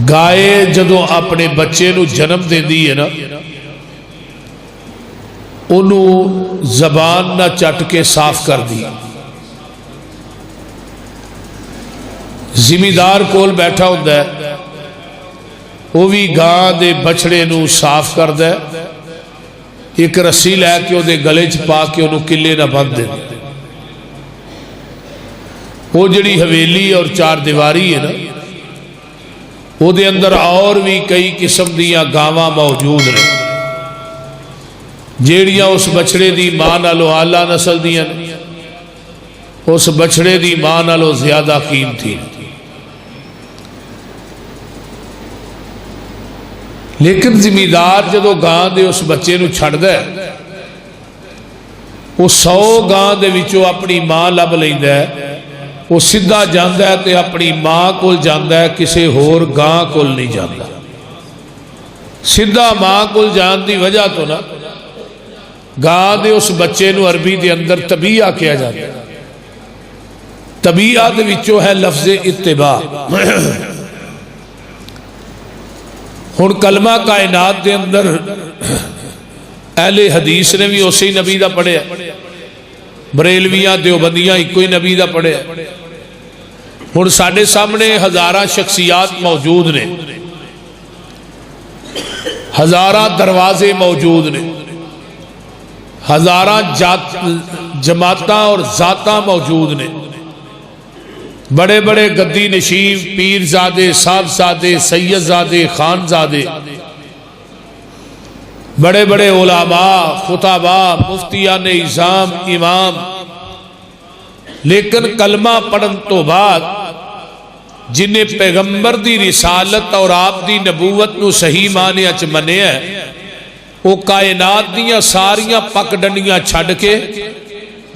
گائے جدوں اپنے بچے نو جنم دیندی ہے نا، انہوں زبان نہ چٹ کے صاف کر دی. زمیندار کول بیٹھا ہوتا ہے، وہ بھی گاں دے بچڑے نو صاف کردا ہے، ایک رسی لے کے وہ گلے چ پا کے انہوں کلے نہ بند دے. وہ جڑی حویلی اور چار دیواری ہے نا، وہ دے اندر اور بھی کئی قسم دیاں گاواں موجود نے جیڑیاں اس بچڑے دی ماں نالوں اعلیٰ نسل دیاں نے، اس بچڑے دی ماں نالوں زیادہ قیمتی. لیکن زمیندار جدو گاں دے اس بچے نو چھڑ دے، وہ 100 گاں دے وچوں اپنی ماں لب لیندا ہے، وہ سیدھا جاندا ہے تے اپنی ماں کول جاندا ہے، کسے ہور گاں کول نہیں جاندا. سیدھا ماں کول جان دی وجہ تو نا گاں دے اس بچے نو عربی دے اندر طبیعہ کیا جاتا ہے. طبیعہ دے وچوں ہے لفظ اتباع. ہن کلمہ کائنات دے اندر اہل حدیث نے بھی اسی نبی دا پڑھیا، بریلویاں دیوبندیاں ایک کوئی نبی دا پڑھیا. ہن ساڈے سامنے ہزاراں شخصیات موجود نے، ہزاراں دروازے موجود نے، ہزاراں جماعتاں اور ذاتاں موجود نے، بڑے بڑے گدی نشین پیر زادے، صاحب زادے، سید زادے، خان زادے، بڑے بڑے علماء، خطباء، مفتیان اعظام، امام. لیکن کلمہ پڑھن تو بعد جنہیں پیغمبر دی رسالت اور آپ دی نبوت نو صحیح معنی اچ منیا ہے، وہ کائنات دیاں ساریاں پک ڈنڈیاں چھڑ کے،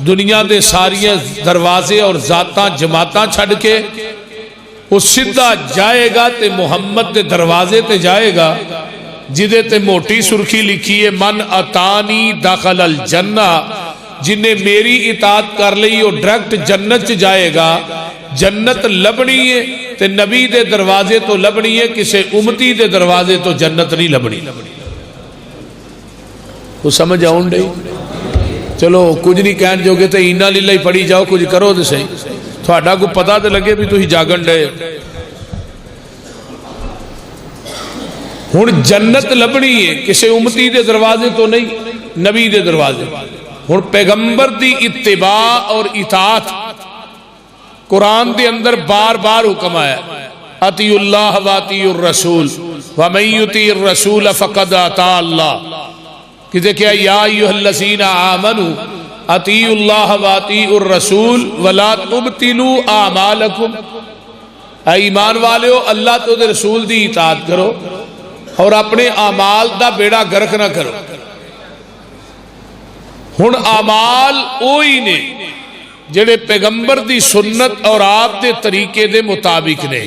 دنیا دے ساریاں دروازے اور ذاتاں جماعتاں چھڑ کے وہ سدھا جائے گا تے محمد دے دروازے تے جائے گا جدے تے موٹی سرخی لکھی ہے من اتانی داخل الجنہ، جنہیں میری اطاعت کر لئی وہ ڈائریکٹ جنت چ جائے گا. جنت لبنی ہے تے نبی دے دروازے تو لبنی ہے، کسے امتی دے دروازے تو جنت نہیں لبنی. وہ سمجھ آؤں ڈے؟ چلو کچھ نہیں کہن جو گے تے اینا لیلہ ہی پڑھی جاؤ، کچھ کرو دے صحیح، تھوڑا کو پتہ تے لگے بھی تو ہی جاگن ڈے. ہن جنت لبنی ہے کسے امتی دے دروازے تو نہیں، نبی دے دروازے. ہن پیغمبر دی اتباع اور اطاعت قرآن دے اندر بار بار حکم آیا، اطیع اللہ و اطیع الرسول ومن یطیع الرسول فقد اطاع اللہ. کہتے کیا یا ایوہ الذین آمنوا اطیعوا اللہ و اطیعوا الرسول ولا تبطلوا اعمالکم. اے ایمان والےو اللہ تو دے رسول دی اطاعت کرو اور اپنے اعمال دا بیڑا گرک نہ کرو. ہن اعمال اوہی نے جڑے پیغمبر دی سنت اور آپ دے طریقے دے مطابق نے،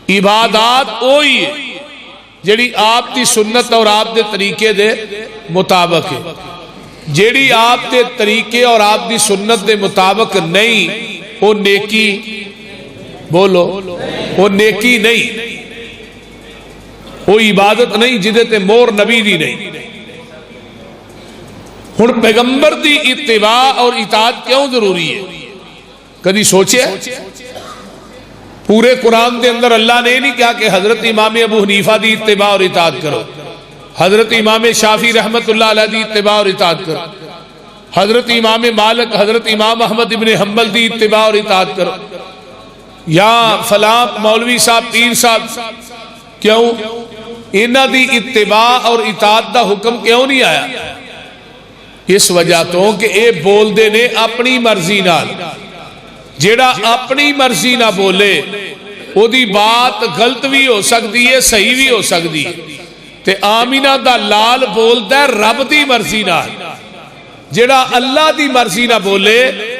عبادات اوہی ہے جڑی آپ دی سنت اور آپ دے طریقے دے مطابق ہے. جیڑی آپ دے طریقے اور آپ دی سنت دے مطابق نہیں، وہ نیکی، بولو، وہ نیکی نہیں، وہ عبادت نہیں، جدے تے مور نبی دی نہیں. ہن پیغمبر دی اتباع اور اطاعت کیوں ضروری ہے؟ کدی سوچے؟ پورے قرآن دے اندر اللہ نے نہیں کہا کہ حضرت امام ابو حنیفہ دی اتباع اور اطاعت کرو، حضرت امام شافعی رحمت اللہ علیہ دی اتباع اور اطاعت کرو، حضرت امام مالک، حضرت امام احمد ابن حنبل دی اتباع اور اطاعت کرو، یا فلاں مولوی صاحب، پیر صاحب. کیوں؟ انہاں دی اتباع اور اطاعت دا حکم کیوں نہیں آیا؟ اس وجہ تو کہ اے بول دے نے اپنی مرضی نال. جیڑا اپنی مرضی نہ بولے او دی بات غلط بھی ہو سکتی ہے، صحیح بھی ہو سکتی ہے. تے آمینہ دا لال بولدا ہے رب دی مرضی نال. جیڑا اللہ دی مرضی نہ بولے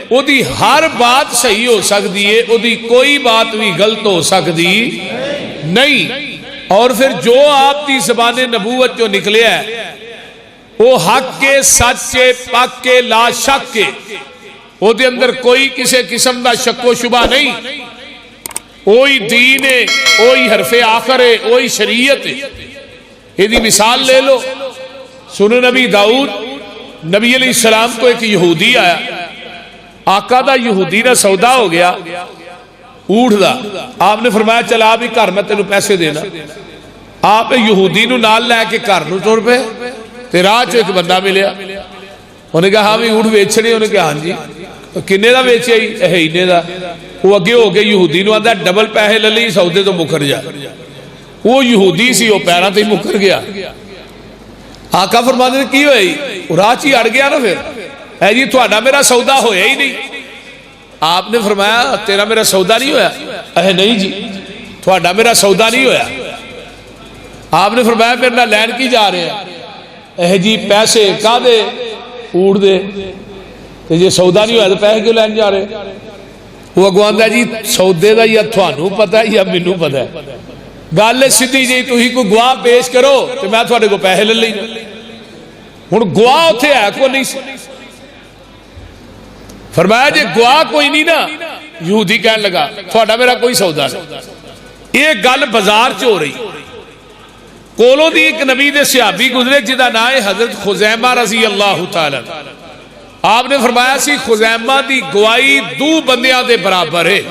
او دی ہر بات صحیح ہو سکتی ہے، او دی کوئی بات بھی غلط ہو سکتی نہیں. اور پھر جو آپ دی زبان نبوت جو نکلے ہے وہ حق کے، سچ کے، پاک کے، لا شک کے، وہ دے اندر کوئی کسی قسم دا شک و شبہ نہیں. وہی دین ہے، وہی حرف آخر ہے، وہی شریعت ہے۔ یہ مثال لے لو، سنن نبی داؤد، نبی علیہ السلام کو ایک یہودی آیا، آقا دا یہودی نہ سودا ہو گیا اونٹ دا، آپ نے فرمایا چل آپ ہی گھر میں تینوں پیسے دینا۔ آپ یہودی نو نال لے کے گھر نو ٹر پے تے راہ چ ایک بندہ ملیا، انہوں نے کہا ہاں بھی اونٹ ویچنے، انہوں نے کہا ہاں جی، کنے دا ویچیا اینے دا؟ وہ اگے ہو گئے یہودی نو آندا ڈبل پیسے لے لئی سودے تو مکر جا۔ وہ یہودی سی، وہ پیراں تے مکر گیا۔ آقا فرماتے ہیں کی ہوئی؟ راہ چ ہی اڑ گیا نا، پھر اے جی تہاڈا میرا سودا ہویا ہی نہیں۔ آپ نے فرمایا تیرا میرا سودا نہیں ہویا؟ اے نہیں جی تہاڈا میرا سودا نہیں ہویا۔ آپ نے فرمایا میرے نال لین کی جا رہے ہیں؟ اے جی پیسے کا دے اونٹ دے، تے جے سودا نہیں ہویا تو پیسے کیوں لین جا رہے؟ وہ اگوں آندا جی سودے دا یا تھانوں پتہ ہے یا مینوں پتہ ہے، گل سیدھی جی تسی کوئی گواہ پیش کرو تے میں تہاڈے کو پیسے لے لینا۔ ہن گواہ اوتھے ہے کوئی نہیں سی۔ فرمایا جے گواہ کوئی نہیں نا، یہودی کہنے لگا تہاڈا میرا کوئی سودا نہیں۔ یہ گل بازار چ ہو رہی، کولوں دی ایک نبی دے صحابی گزرے جدا نام ہے حضرت خزیمہ رضی اللہ تعالی۔ آپ نے فرمایا سی خزیمہ دی گواہی دو بندیاں دے برابر ہے۔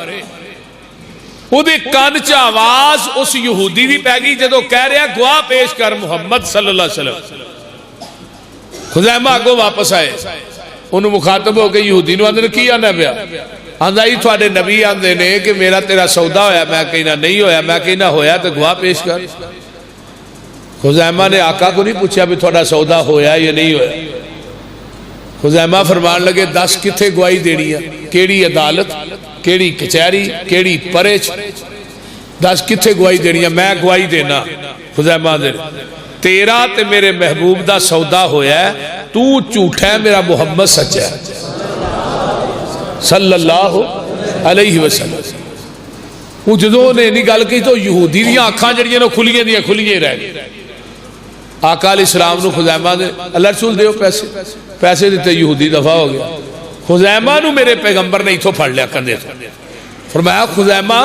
وہ دے کان چ آواز اس یہودی بھی پہ گئی جدو کہہ رہا گواہ پیش کر محمد صلی اللہ علیہ وسلم۔ خزیمہ آگو واپس آئے، انہوں مخاطب ہو کے یہودی نو آندے کی آنا پیا؟ آندہ ہی تھوڑے نبی آندے نے کہ میرا تیرا سودا ہویا، میں کہنا نہیں ہویا، میں کہنا ہویا تو گواہ پیش کر۔ خزیمہ نے آقا کو نہیں پوچھا بھی تھوڑا سودا ہویا یا نہیں ہویا۔ خزیمہ فرمان لگے دس کتھے گواہی دینی ہے، کیڑی عدالت، کیڑی کچہری، کیڑی پرچ، دس کتھے گواہی دینی ہے؟ میں گواہی دینا۔ خزیمہ دے تیرا تے میرے محبوب دا سودا ہویا ہے، تو جھوٹا ہے، میرا محمد سچا ہے صلی اللہ علیہ وسلم۔ وہ جدوں نے نہیں گل کی تو یہودی دیاں آنکھاں جڑیاں نو کھلیاں دیاں کھلیاں رہ گئی۔ آقا علیہ السلام نو خزیمہ دے اللہ رسول دیو پیسے، پیسے دیتے یہودی دفع ہو گیا۔ خزیمہ نو میرے پیغمبر نے اتھو پھڑ لیا کندھے تو، فرمایا خزیمہ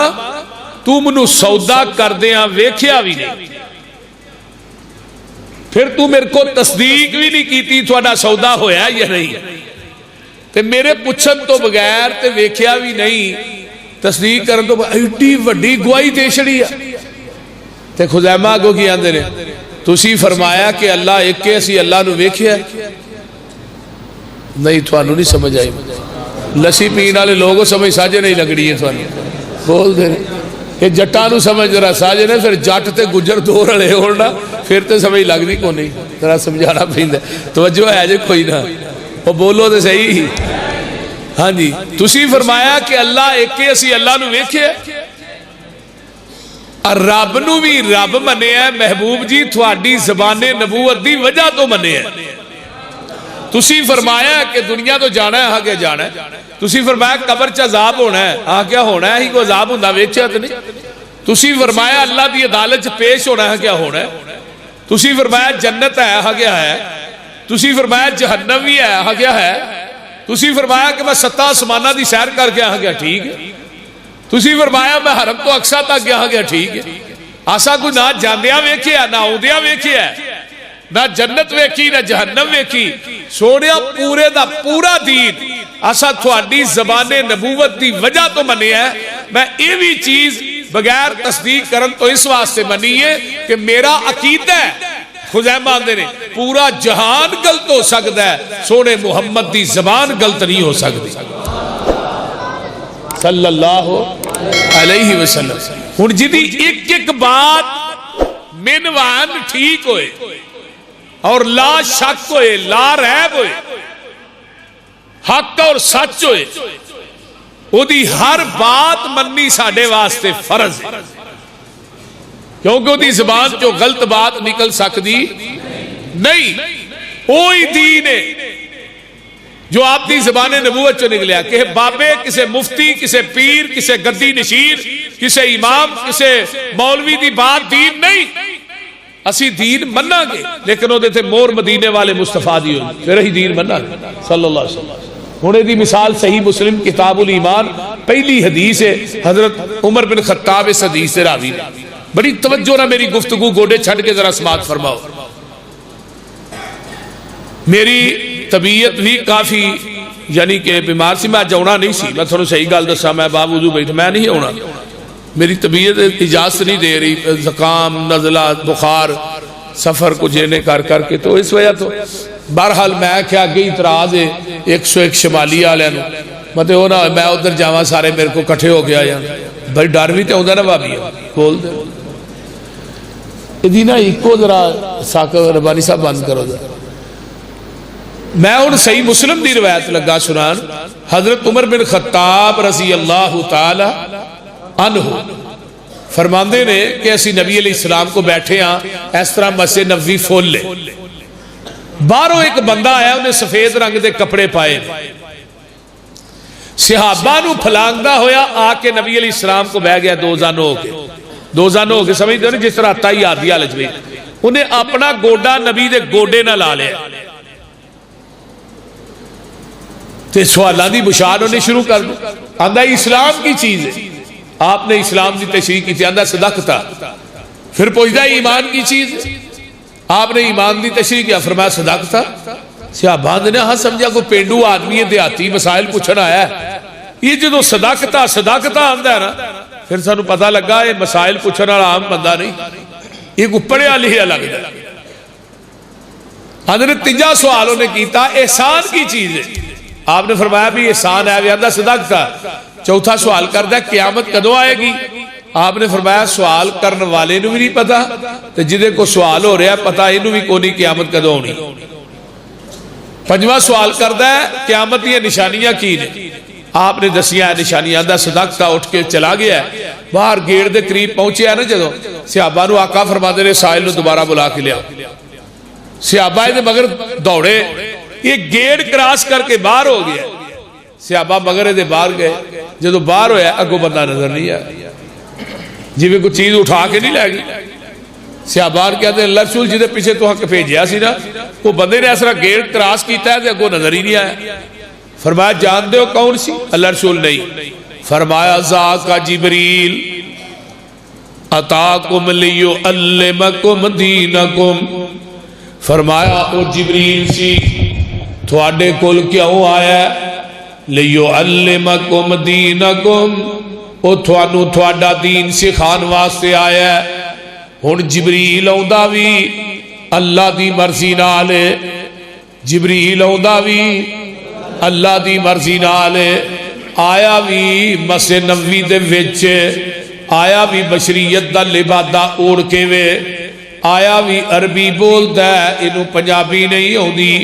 تو منو سودا کر دیاں ویکھیا بھی نہیں، پھر تو میرے کو تصدیق بھی نہیں کیتی تھوڑا سودا ہویا یا نہیں، تے میرے پوچھن تو بغیر تے ویکھیا بھی نہیں، تصدیق کرن تو ایڈی وڈی گواہی دے چھڑی ہے۔ تے خزیمہ آگو کی آندے نے تسی فرمایا کہ اللہ ایک کے اسی اللہ نو ویکھیا ہے؟ نہیں تھوانو نہیں سمجھ آئی، لسی پین والے لوگوں سمجھ ساجے نہیں لگڑی ہے تھوانو بول دے یہ جٹاں نو سمجھ رہا ساجے نے، پھر جٹ تے گجر دو رلے ہونا پھر تے سمجھ لگ نہیں کو نہیں، ذرا سمجھانا پیندا توجہ ہے جے کوئی نہ، وہ بولو تے صحیح۔ ہاں جی تسی فرمایا کہ اللہ ایک کے اسی اللہ نو ویکھیا، اور رب نو بھی رب منے ہے محبوب جی تھوڑی زبان نبوت دی وجہ تو منے ہے۔ تسی فرمایا کہ دنیا تو جانا ہے، آگے جانا ہے، تسی فرمایا قبر چ عذاب ہونا ہے، آگے ہونا ہے، ہی کو عذاب ہوندہ ویچیا تو نہیں، تسی فرمایا اللہ دی عدالت پیش ہونا ہے، کیا ہونا ہے، تسی فرمایا جنت ہے، آگے ہے، تسی فرمایا جہنم بھی ہے، آگے ہے، تسی فرمایا کہ میں 7 آسمانہ دی سیر کر کے آگے ٹھیک ہے، تسی فرمایا میں حرم تو اقصا تک گیا گیا ٹھیک ہے۔ آسا کوئی نہ جاندیا ویکھیا نہ اوندیا ویکھیا نہ جنت ویکھی نہ جہنم ویکھی، سونیا پورے دا پورا دین آسا تھوڑی زبان نبوت دی وجہ تو منی ہے۔ میں یہ بھی چیز بغیر تصدیق کرن تو اس واسطے منی ہے کہ میرا عقیدہ ہے، خزیمہ آندے نے پورا جہان غلط ہو سکتا ہے، سونے محمد دی زبان غلط نہیں ہو سکتی صلی اللہ علیہ وسلم۔ ہن جدی ایک ایک بات منوان ٹھیک ہوئے اور لا شک ہوئے، لا ریب ہوئے، حق اور سچ ہوئے، وہ دی ہر بات مننی ساڑھے واسطے فرض ہے، کیونکہ وہ دی زبان جو غلط بات نکل سکتی نہیں۔ وہی دین ہے جو آپ دی زبان نبوت چو نکلیا، کہ بابے کسے مفتی، کسے پیر، کسے گدی نشیر، کسے امام، کسے مولوی دی بات دین نہیں۔ اسی دین مننا گے لیکن وہ دیتے مور مدینے والے مصطفیٰ دی ہوئی، پھر ہی دین مننا گے صلی اللہ علیہ وسلم۔ ہونے دی مثال صحیح مسلم کتاب الایمان پہلی حدیث ہے حضرت عمر بن خطاب اس حدیث سے راوی نے. بڑی توجہ نہ میری گفتگو گوڑے چھڑ کے ذرا سماعت فرماؤ. میری طبیعت بھی کافی یعنی کہ بیمار سی, میں جونا نہیں سی, میں تھوڑا صحیح گل دسا, میں باوجود بیٹھا میں نہیں ہونا, میری طبیعت اجازت نہیں دے رہی, زکام نزلہ بخار سفر کو جینے کر کر کے, تو اس وجہ تو بہرحال میں کیا گئی اعتراض ہے 101 شمالی والے مطلب وہ نہ میں ادھر جاواں سارے میرے کو کٹھے ہو گیا جان بھائی ڈر بھی تو ہوتا نا بھابی بول دے ادھی نا ایکو ذرا ساکر ربانی صاحب بند کرو ذرا. میں ان صحیح مسلم دی روایت لگا سنان, حضرت عمر بن خطاب رضی اللہ تعالی عنہ فرماندے نے کہ اسی نبی علیہ السلام کو بیٹھے ہاں اس طرح مسجد نبوی فول لے, باہروں ایک بندہ آیا انہیں سفید رنگ دے کپڑے پائے, صحابہ نو پھلانگدا ہویا آ کے نبی علیہ السلام کو بہ گیا, دو زانوں ہو کے سمجھتے ہو جس طرح تائی آدھی آلج بھی, انہیں اپنا گوڑا نبی دے گوڑے نہ لا لیا تے سوالان دی بشار ہونے شروع کر دو. آندہ اسلام کی چیز ہے, آپ نے اسلام دی تشریح کی تھی, آندہ صدقتا, پھر پوچھتا ہے ایمان کی چیز ہے, آپ نے ایمان دی تشریح کیا, فرمایا صدقتا. صحابہ نے ہاں سمجھا کوئی پینڈو آدمی ہے دیہاتی مسائل پوچھنا آیا ہے, یہ جو صدقتا آندہ ہے نا, پھر سانو پتہ لگا یہ مسائل پوچھنا عام بندہ نہیں, یہ کوئی پڑھیا لکھیا لگتا ہے. حضرت تیجا سوالوں نے کیتا احسان کی چیز ہے, آپ نے فرمایا بھی احسان ہے, آندہ صدقتا. چوتھا سوال کرتا ہے قیامت کدوں آئے گی, آپ نے فرمایا سوال کرنے والے نو بھی نہیں پتا تو جدے کو سوال ہو رہا ہے پتا انہوں بھی کونی قیامت کدوں ہونی. پنجواں سوال کرتا ہے قیامت یہ نشانیاں کی نے, آپ نے دسیاں نشانیاں, دا صدقتا اٹھ کے چلا گیا ہے, باہر گیڑ دے قریب پہنچے ہے نا جدو, صحابہ نو آقا فرما دے سائل نو دوبارہ بلا کے لیا, صحابہ دے مگر دوڑے, یہ گیڑ کراس کر کے باہر ہو گیا, صحابہ مگر دے باہر گئے, جدو باہر ہویا اگو بندہ نظر نہیں آیا, جی میں کوئی چیز اٹھا کے نہیں لے گی. صحابان کہتے ہیں اللہ رسول جدے پیچھے تو حق بھیجیا سی نا, وہ بندے نے ایسا گیٹ کراس کیتا ہے تے اگوں نظر ہی نہیں آیا. فرمایا جان دے ہو کون سی, اللہ رسول نہیں. فرمایا ذاک جبریل اتاکم لیعلمکم دینکم, فرمایا او جبریل سی تھوڑے کول کیوں آیا لیعلمکم دینکم, او تھوانو تھوڑا دین سکھان واسطے آیا ہے. ہن جبریل آندا وی اللہ دی مرضی نال, جبریل آندا وی اللہ دی مرضی نال, آیا وی مسجد نبوی دے وچ, آیا وی بشریت دا لبادہ اوڑ کے وے, آیا وی عربی بولدا ہے, اینو پنجابی نہیں ہوندی.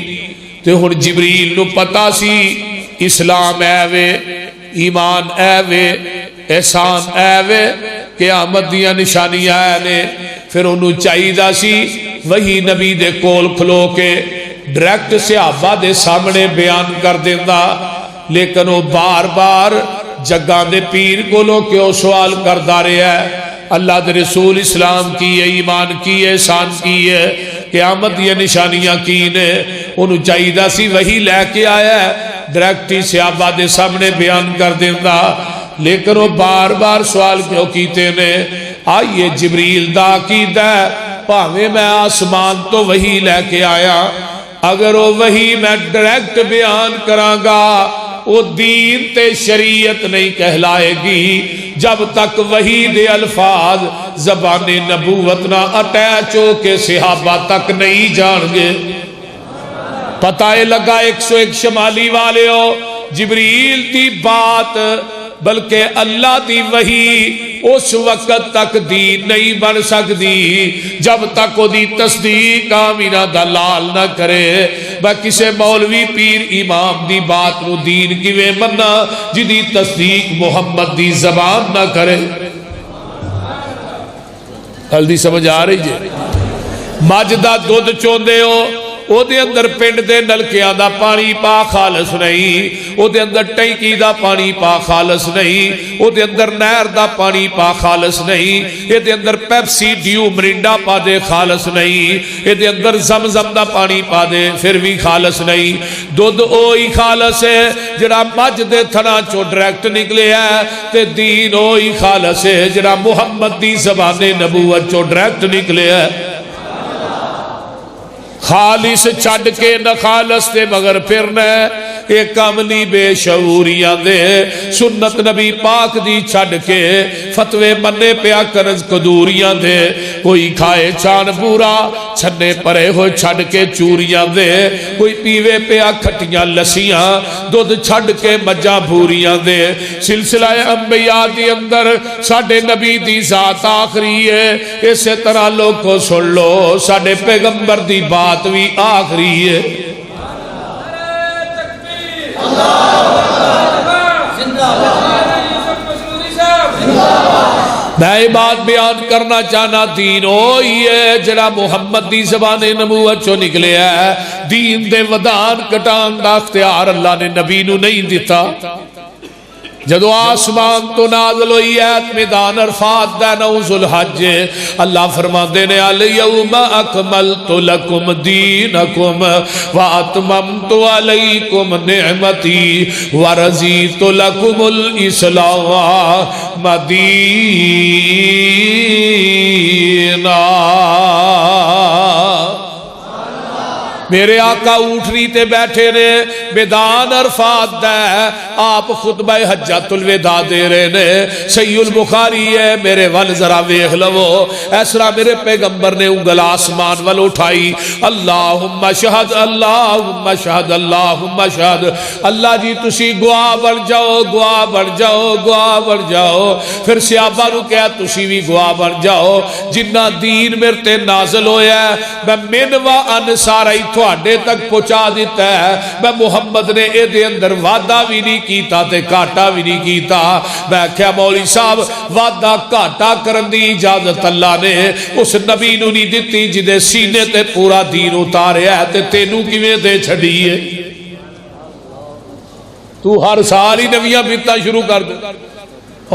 تے ہن جبریل نو پتہ سی اسلام اے وے, ایمان اے وے, احسان اے وے, قیامت دیاں نشانیاں اے نے. پھر انہوں چاہیدہ سی وہی نبی دے کول کھلو کے ڈریکٹ صحابہ دے سامنے بیان کر دیندہ, لیکن وہ بار بار جگان دے پیر کولو کیوں سوال کردہ رہے ہیں, اللہ دے رسول اسلام کی ہے, ایمان کی ہے, احسان کی ہے, قیامت دیاں نشانیاں کی نے. انہوں چاہیدہ سی وہی لے کے آیا ہے ڈریکٹی صحابہ دے سامنے بیان کر دیندہ, لیکن وہ بار بار سوال کیوں کیتے نے. آئیے جبریل دا عقیدہ ہے پاویں میں آسمان تو وہی لے کے آیا, اگر وہ وہی میں ڈائریکٹ بیان کرانگا وہ دین تے شریعت نہیں کہلائے گی جب تک وہی دے الفاظ زبان نبوت نہ اٹیچ ہو کے صحابہ تک نہیں جان گے. پتہ لگا 101 شمالی والے ہو, جبریل دی بات بلکہ اللہ دی وحی اس وقت تک دین نہیں بن سکتی جب تک وہ دی تصدیق آمینہ دلال نہ کرے. میں کسے مولوی پیر امام دی بات نو دین کیویں مننا جدی تصدیق محمد دی زبان نہ کرے. ہلدی سمجھ آ رہی ہے؟ مجدہ دودھ چوندے ہو او دے اندر پنڈ دے نلکیاں دا پانی پا خالص نہیں، او دے اندر ٹینکی دا پانی پا خالص نہیں، او دے اندر نہر دا پانی پا خالص نہیں، اے دے اندر پیپسی ڈیو مرنڈا پا دے خالص نہیں، اے دے اندر زمزم دا پانی پا دے پھر بھی خالص نہیں۔ دودھ اوہی خالص ہے جڑا مجھ دے تھنا چو ڈائریکٹ نکلے ہے، تے دین اوہی خالص ہے جڑا محمد دی زبان نبوت چو ڈائریکٹ نکلے ہے۔ خالص چھڑ کے نہ خالص تے مگر پھرنا ہے، ایک عملی بے شعوریاں دے سنت نبی پاک دی چھڑ کے فتوے منے پیا کرز قدوریاں دے، کوئی کھائے چان پورا چھنے پرے ہوئے چھڑ کے چوریاں دے، کوئی پیوے پیا کھٹیاں لسیاں دودھ چھڑ کے مجاں بھوریاں دے۔ سلسلہ انبیاء دی اندر ساڑھے نبی دی ذات آخری ہے، اسے طرح لوگ کو سن لو ساڑھے پیغمبر دی بات بھی آخری ہے۔ میں بات بیان کرنا چاہنا دین ہوئی ہے جڑا محمد دی زبان نبوت چو نکلے ہے۔ دین دے ودان کٹان دا اختیار اللہ نے نبی نو نہیں دیتا۔ جدو آسمان تو نازل ہوئی ہے میدان عرفات دا نوز الحج، اللہ فرما دینے الیوم اکملت لکم دینکم واتممت علیکم نعمتی ورزیت لکم الاسلام مدینہ۔ میرے آقا اٹھنی تے بیٹھے نے میدان عرفات دے، آپ خطبہ حجۃ الوداع دے رہے نے، صحیح البخاری ہے، میرے ول ذرا ویکھ لو، ایسرا میرے پیغمبر نے انگل آسمان ول اٹھائی، اللہم شہد اللہم شہد اللہم شہد، اللہ جی تسی گواہ بن جاؤ گواہ بن جاؤ گواہ بن جاؤ۔ پھر صحابہ نو کہا تسی بھی گواہ بن جاؤ، جنہ دین میرے تے نازل ہویا ہے میں من و انصار تھوڑے تک پہنچا دیتا ہے، میں محمد نے اے دے اندر وعدہ بھی نہیں کیتا تے کاٹا بھی نہیں کیتا۔ میں کہا مولی صاحب وعدہ کاٹا کرن دی اجازت اللہ نے اس نبی نو نہیں دیتی جدے سینے تے پورا دین اتارے ہے تے تینوں کیویں دے چھڑیے؟ تو ہر سال ہی نویاں بدعتاں شروع کر دے،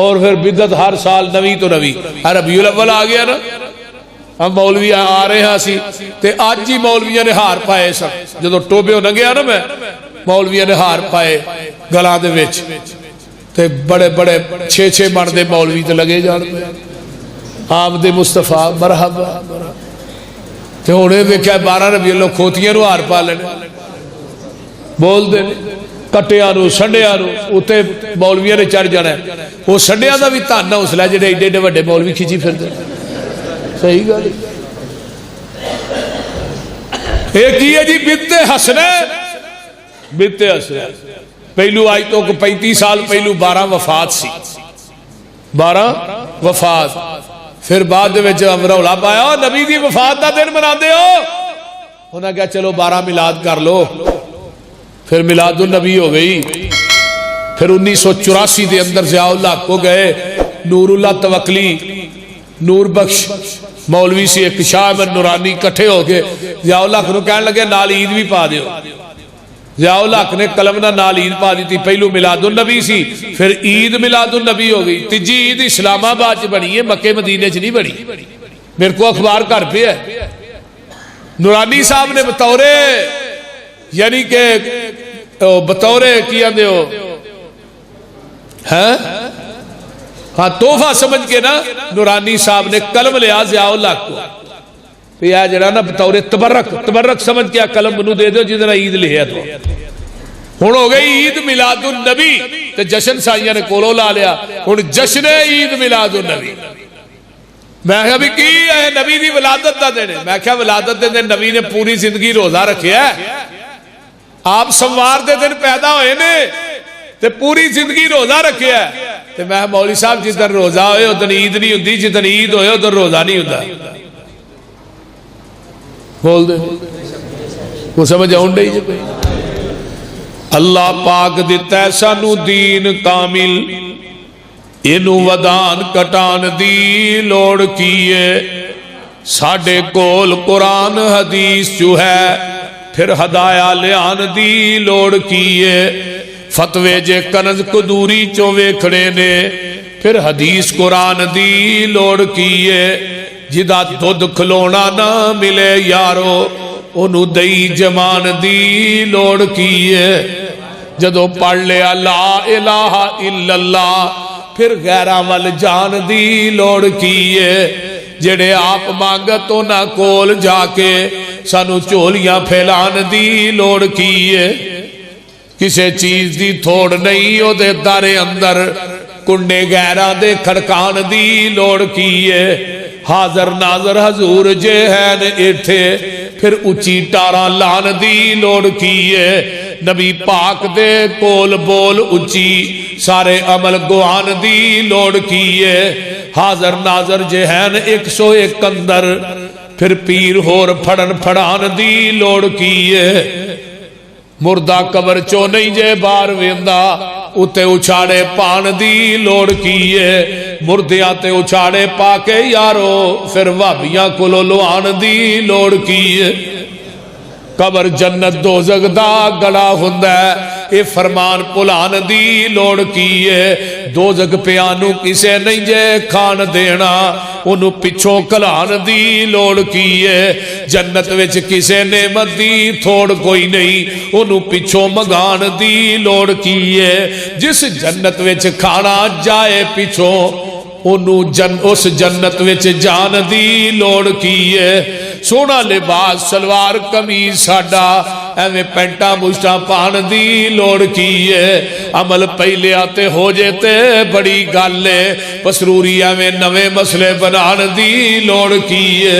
اور پھر بدعت ہر سال نوی تو نوی۔ ربیع الاول آ گیا نا، ہم مولوی آ رہے ہیں سی تے آج ہی مولویاں نے ہار پائے سب، جدو ٹوبے ہو نگیا نا میں مولویاں نے ہار پائے گلاں دے وچ تے بڑے بڑے 6 من دے مولوی تے لگے جان پہ آمد مصطفیٰ مرحبا تے ہونے ویکھیا 12 ربیع الاول کھوتیاں نو ہار پا لینے بول دے کٹیاں نو سنڈیاں نو اوتے مولویاں نے چڑھ جانا ہے۔ وہ سنڈیاں دا بھی تانا حوصلہ جڑے ایڈے ایڈے وڈے مولوی کھچی پھر دے۔ صحیح گل ایک ہی ہے جی بدعت حسنہ، بدعت حسنہ پہلو آج تو 35 سال پہلو 12 وفات سی، 12 وفات، پھر بعد وچ رولا پایا نبی دی وفات دا دن مناندے ہو، انہاں کہا چلو 12 میلاد کر لو، پھر میلاد النبی ہو گئی۔ پھر 1984 دے اندر ضیاء اللہ کو گئے، نور اللہ توکلی نور بخش مولوی سی ایک شاہ احمد نورانی کٹھے ہو کے ضیاء اللہ کو کہنے لگے نال عید بھی پا دیو۔ ضیاء اللہ نے قلم نال عید پا دی تھی، پہلو میلاد النبی سی پھر عید میلاد النبی ہو گئی، تیجی عید اسلام آباد بنی ہے، مکے مدینے چ نہیں بنی، میرے کو اخبار گھر پہ ہے۔ نورانی صاحب نے بطور یعنی کہ بطور کیا دے ہو ہاں تحفہ سمجھ کے نا نورانی صاحب نے قلم لیا ضیاء اللہ کو، یہ جڑا نا بطور تبرک سمجھ کے قلم منو دے دو جدنا عید لیا تو ہن ہو گئی عید میلاد النبی تے جشن سائیاں نے کولو لا لیا، ہن جشن عید میلاد النبی۔ میں کہا بھی کی ہے نبی دی ولادت دا دن، میں کہا ولادت دے دن نبی نے پوری زندگی روزہ رکھیا ہے، آپ سوار دے دن پیدا ہوئے نے تے پوری زندگی روزہ رکھیا ہے، تے میں مولوی صاحب جس دن روزہ ہوئے ادھر عید نہیں ہوندی، جس دن عید ہوئے ادھر روزہ نہیں ہوندا۔ بول دے وہ سمجھ آؤں ڈے جی۔ اللہ پاک دیتا ہے سانو دین کامل، اینو ودان کٹان دی لوڑ کیے، ساڑھے کول قرآن حدیث جو ہے پھر ہدایا لیان دی لوڑ کیے فتوے جے کنز قدوری چو ویکھڑے نے پھر حدیث قرآن دی لوڑ کیے جدا دودھ کھلونا نہ ملے یارو انہوں دئی جمان دی لوڑ کیے جدو پڑھ لیا لا الہ الا اللہ پھر غیرہ وال جان دی لوڑ کیے جڑے آپ مانگتو نہ کول جا کے سانو چولیاں پھیلان دی لوڑ کیے کسے چیز دی تھوڑ نہیں او دے دارے اندر کنڈے غیرہ دے کھڑکان دی لوڑ کیے حاضر ناظر حضور جہین اٹھے پھر اچھی ٹارا لان دی لوڑ کیے نبی پاک دے کول بول اچھی سارے عمل گوان دی لوڑ کیے حاضر ناظر جہین 101 اندر پھر پیر ہور پھڑن پھڑان دی لوڑ کیے مردہ قبر چو نہیں جے بار ویندہ اتے اچھاڑے پان دی لوڑ کیے مردیاں تے اچھاڑے پاکے یارو پھر وابیاں کلو لوان دی لوڑ کیے قبر جنت دوزخ دا گڑا ہوندہ اے فرمان پلان دی لوڑ کیے دوزخ پیانو کسے نہیں جے کھان دینا انہوں پچھوں کلان دی لوڑ کیے جنت وچ کسے نعمت دی تھوڑ کوئی نہیں انہوں پچھوں مگان دی لوڑ کیے جس جنت وچ کھانا جائے پچھوں انہوں اس جنت وچ جان دی لوڑ کیے سونا لباس سلوار کمیز ساڈا ایویں پینٹا مشٹا پان دی لوڑ کیے عمل پہلے آتے ہو جیتے بڑی گالے پسروری ایویں نوے مسئلے بنان دی لوڑ کیے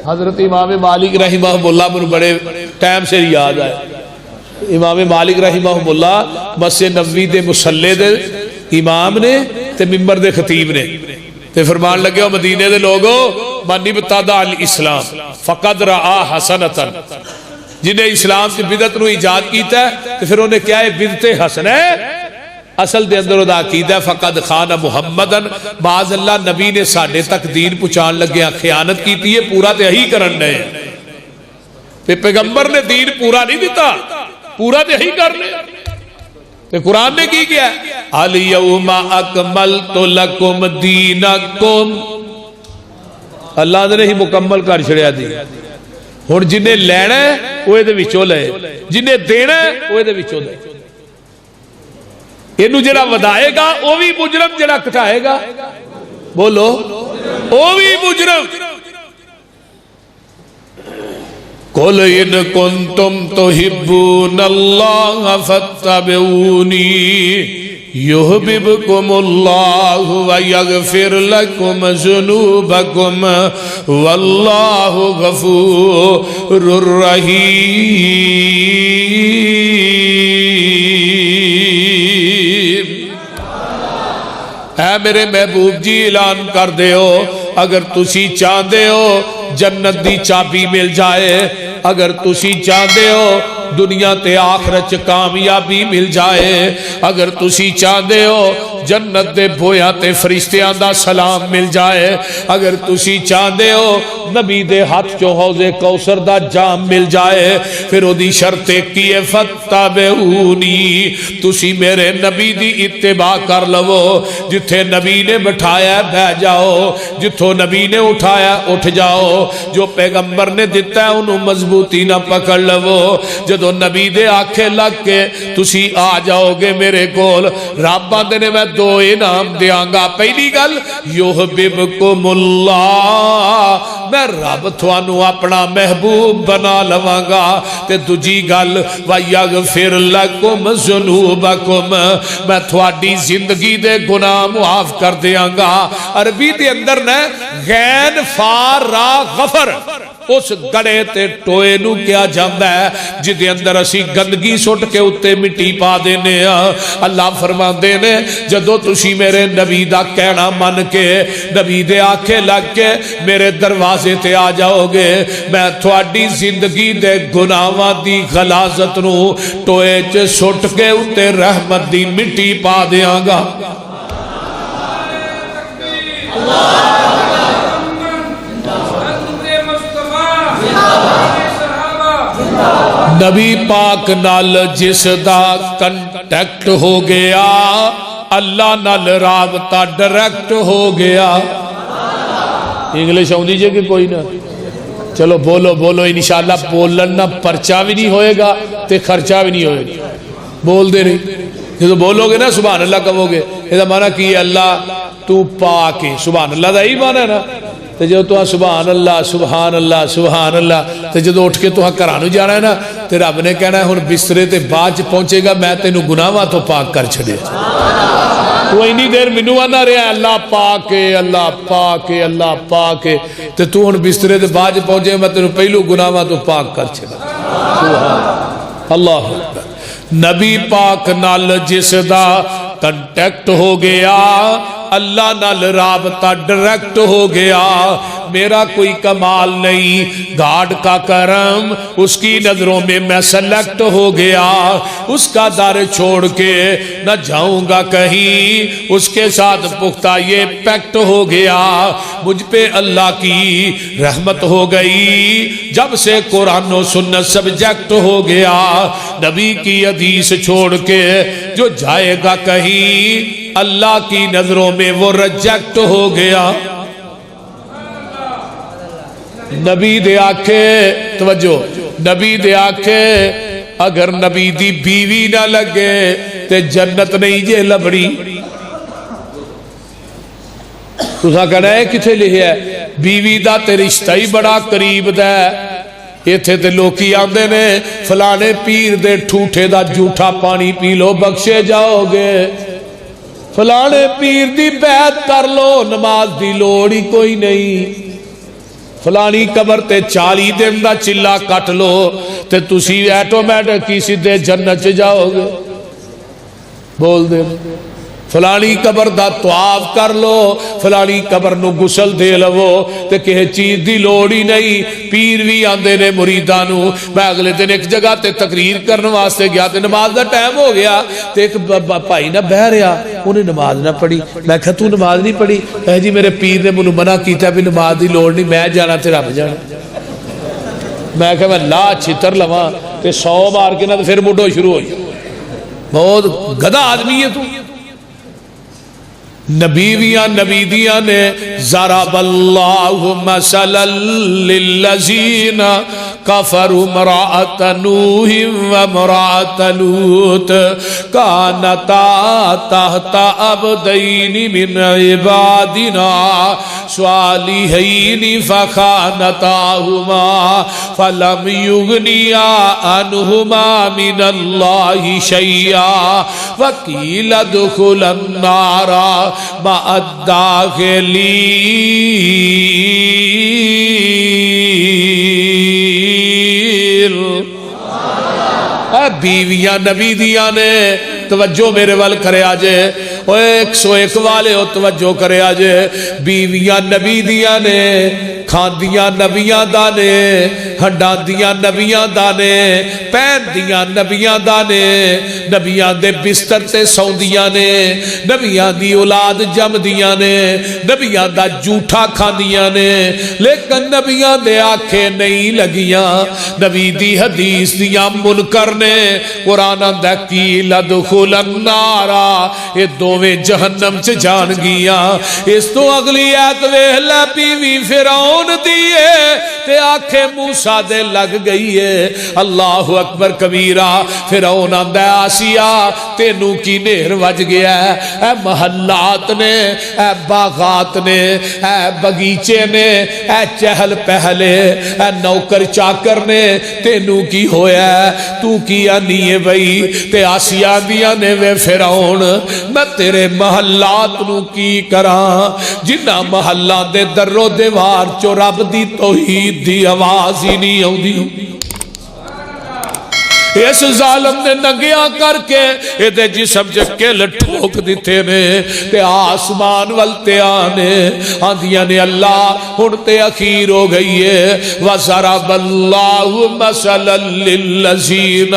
حضرت امام مالک رحمہ اللہ من بڑے ٹائم سے یاد آئے امام مالک رحمہ اللہ مسجد نبوی دے مصلی دے امام نے تے ممبر دے خطیب نے تے فرمان لگے ہو مدینے دے لوگو من ابتدع الاسلام فقد رعا حسنتا جنہیں اسلام کی بدعت نو ایجاد کیتا ہے تو پھر انہیں کیا ہے بدعت حسن ہے اصل دے اندر ادا کیتا ہے فقد خان محمدن بعض اللہ نبی نے ساڑھے تک دین پچھان لگے خیانت کیتی ہے پورا تے ہی کرن رہے ہیں پیغمبر نے دین پورا نہیں دیتا پورا تے ہی کرنے تو قرآن نے کی کیا الیوم اکملت لکم دینکم اللہ نے ہی مکمل کر چھڑیا دی ہن جنہیں لینا ہے وہ دے وچوں لے جنہیں دینا ہے وہ دے وچوں دے اینو جڑا ودائے گا وہ بھی مجرم جڑا کٹائے گا بولو وہ بھی مجرم قل ان کنتم تحبون اللہ فاتبعونی یحببکم اللہ ویغفر لکم ذنوبکم واللہ غفور الرحیم اے میرے محبوب جی اعلان کر دے ہو اگر تسی چاہتے ہو جنت دی چابی مل جائے اگر تسی چاہتے ہو دنیا تے آخرت کامیابی مل جائے اگر تسی چاہتے ہو جنت دے بھویا تے فرشتیاں دا سلام مل جائے اگر تسی چاہتے ہو نبی دے ہاتھ چو حوض کوثر دا جام مل جائے پھر او دی شرط کیے فتبعونی تسی میرے نبی دی اتباع کر لو جتھے نبی نے بٹھایا بہ جاؤ جتھوں نبی نے اٹھایا اٹھ جاؤ جو پیغمبر نے دیتا ہے انہوں مضبوطی نہ پکڑ لو جدو نبی دے آنکھیں لگ کے تسی آ جاؤ گے میرے کول رب باندے نے میں دو انعام دیاں گا پہلی گل یحببکم اللہ میں رب تھوانو اپنا محبوب بنا لواں گا تے دوجی گل ویغفر لکم ذنوبکم میں تھوڑی زندگی دے گناہ معاف کر دیاں گا عربی دے اندر نے غین فار را غفر اس گڑے تے ٹوئے نو کیا جاندہ ہے جدے اندر اسی گندگی سٹ کے اتے مٹی پا دینے اللہ فرما دینے جدو تسی میرے نبی دا کہنا من کے نبی دے آنکھیں لگ کے میرے دروازے تے آ جاؤ گے میں تھوڑی زندگی دے گناہاں دی غلاظت نو ٹوئے چ سٹ کے اتے رحمت دی مٹی پا دیاں گا نبی پاک نال جس دا کنٹیکٹ ہو گیا اللہ نال رابطہ ڈائریکٹ ہو گیا. انگلش آؤں دیجئے کہ کوئی نہ چلو بولو بولو انشاءاللہ. بولنا پرچہ بھی نہیں ہوئے گا تے خرچہ بھی نہیں ہوئے گا. بول دے رہی جو بولو گے نا سبحان اللہ کہو گے یہ معنی کی اللہ تو پاک ہے. سبحان اللہ دا ہی معنی ہے نا. تو جو تو سبحان اللہ سبحان اللہ سبحان اللہ تو جدو اٹھ کے تو کرانو جانا ہے نا تو رب نے کہنا ہے ہن بسترے تے باج پہنچے گا میں تینوں گناہاں تو پاک کر چھڑے. تو اینی دیر منو آنا رہا ہے اللہ پاک ہے اللہ پاک ہے اللہ پاک ہے تو تو ہن بسترے تے باج پہنچے میں تینوں پہلو گناہاں تو پاک کر چھڑے. اللہ نبی پاک نال جس دا کنٹیکٹ ہو گیا اللہ نال رابطہ ڈائریکٹ ہو گیا. میرا کوئی کمال نہیں گاڈ کا کرم اس کی نظروں میں میں سلیکٹ ہو گیا. اس کا در چھوڑ کے نہ جاؤں گا کہیں اس کے ساتھ پختہ یہ پیکٹ ہو گیا. مجھ پہ اللہ کی رحمت ہو گئی جب سے قرآن و سنت سبجیکٹ ہو گیا. نبی کی حدیث چھوڑ کے جو جائے گا کہیں اللہ کی نظروں میں وہ ریجیکٹ ہو گیا. نبی دے آکھے توجہ نبی دے آکھے اگر نبی دی بیوی نہ لگے تے جنت نہیں جے لبڑی. تساں کہنا ہے کتھے لکھیا ہے بیوی دا تے رشتہ ہی بڑا قریب دا ہے. ایتھے تے لوکی آندے نے فلانے پیر دے ٹھوٹے دا جھوٹا پانی پی لو بخشے جاؤ گے. فلانے پیر دی بیعت کر لو نماز دی لوڑ ہی کوئی نہیں. فلانی قبر تے 40 دن دا چلا کٹ لو تے تسی ایٹومیٹک کسی دے جنت جاؤ گے. بول دے فلانی قبر دا طواف کر لو فلانی قبر نو غسل دے لو تے کہے چیز دی لوڑ ہی نہیں. پیر بھی آندے نے مریدانو. میں اگلے دن ایک جگہ تے تقریر کرنے واسطے گیا تے نماز دا ٹائم ہو گیا تے ایک بھائی نہ بہ رہا انہیں نماز نہ پڑھی. میں کہا تو نماز نہیں پڑھی؟ کہے جی میرے پیر نے منو منع کیتا بھی نماز دی لوڑ نہیں میں جانا تے رب جانا. میں کہا میں لا چھتر لواں تے 100 مار کے نہ تے پھر مڈو شروع ہوئی. بہت گدھا آدمی ہے تو. نبیویاں نبیدیاں نے ضرب اللہ مثلا للذین کفروا امرأۃ نوح و امرأۃ لوط کانتا تحت عبدین من عبادنا صالحین فخانتاہما فلم یغنیا عنہما من اللہ شیئا وقیل ادخلا النار مع الداخلین. بیویاں نبی دیاں نے توجہ میرے وال کرے آجے 101 والے ہو توجہ کرے آجے. بیویاں نبی دیاں نے کھاندیاں نبیاں دانے ہڈاں دیاں نبیاں دانے پین دیاں نبیاں دانے نبیاں دے بستر تے سوندیاں نے نبیاں دی اولاد جم دیاں نے نبیاں دا جھوٹا کھاندیاں نے لیکن نبیاں دے آنکھیں نہیں لگیاں. نبی دی حدیث دیاں منکر نے قرآن دا کی لدخل النار یہ دوویں جہنم سے جان گیاں. اس تو اگلی آیت ویلا بیوی فرعون دیئے تے آنکھیں موسیٰ دے لگ گئی ہے. اللہ اکبر کبیرہ. فرعون آندہ آسیہ تینوں کی نہر وج گیا ہے. اے محلات نے اے باغات نے اے بگیچے نے اے چہل پہلے اے نوکر چاکر نے تینوں کی ہویا ہے. تو کیا نہیں ہے بھئی تے آسیہ دیا نے وے فرعون میں تیرے محلات نو کی کراں جنہ محلات دے در و دیوار چو رب دی توحید دی آواز ہی نہیں آؤں دی. اس ظالم نے نگیاں کر کے ایدے جسم جکے لٹھوک دیتے نے تے آسمان والتے آنے آندیاں نے اللہ اڑتے اخیر ہو گئی ہے. وَضَرَبَ اللَّهُ مَثَلًا لِلَّذِينَ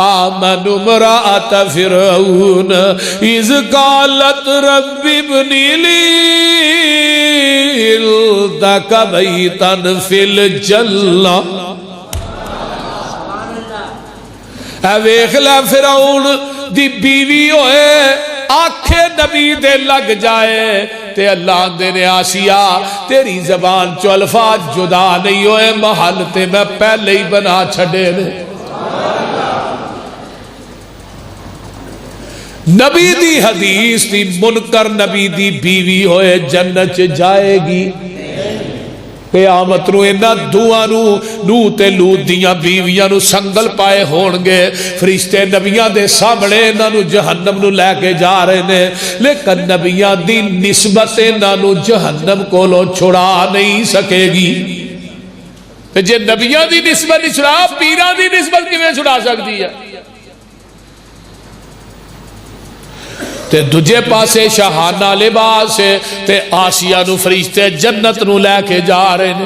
آمَنُوا امْرَأَتَ فِرْعَوْنَ إِذْ قَالَتْ رَبِّ ابْنِ لِي عِندَكَ بَيْتًا فِي الْجَنَّةِ اے ویکھ لے فرعون دی بیوی ہوئے آنکھیں نبی دے لگ جائے تے اللہ دے نے آسیہ تیری زبان چو الفاظ جدا نہیں ہوئے محل تے میں پہلے ہی بنا چھڑے نے نبی دی حدیث دی منکر نبی دی بیوی ہوئے جنت جائے گی قیامت نو اینا دعا نو تے لوت دیاں بیویاں نو سنگل پائے ہونگے فرشتے نبیاں دے سامنے انہاں نو جہنم نو لے کے جا رہے نے لیکن نبیاں دی نسبت انہاں نو جہنم کو لو چھڑا نہیں سکے گی تے جے نبیاں دی نسبت نہیں چھڑا پیران دی نسبت کی میں چھڑا سکتی ہے تے دجے پاسے شاہانہ لباس تے آسیہ نو فرشتے جنت نو لے کے جا رہے نے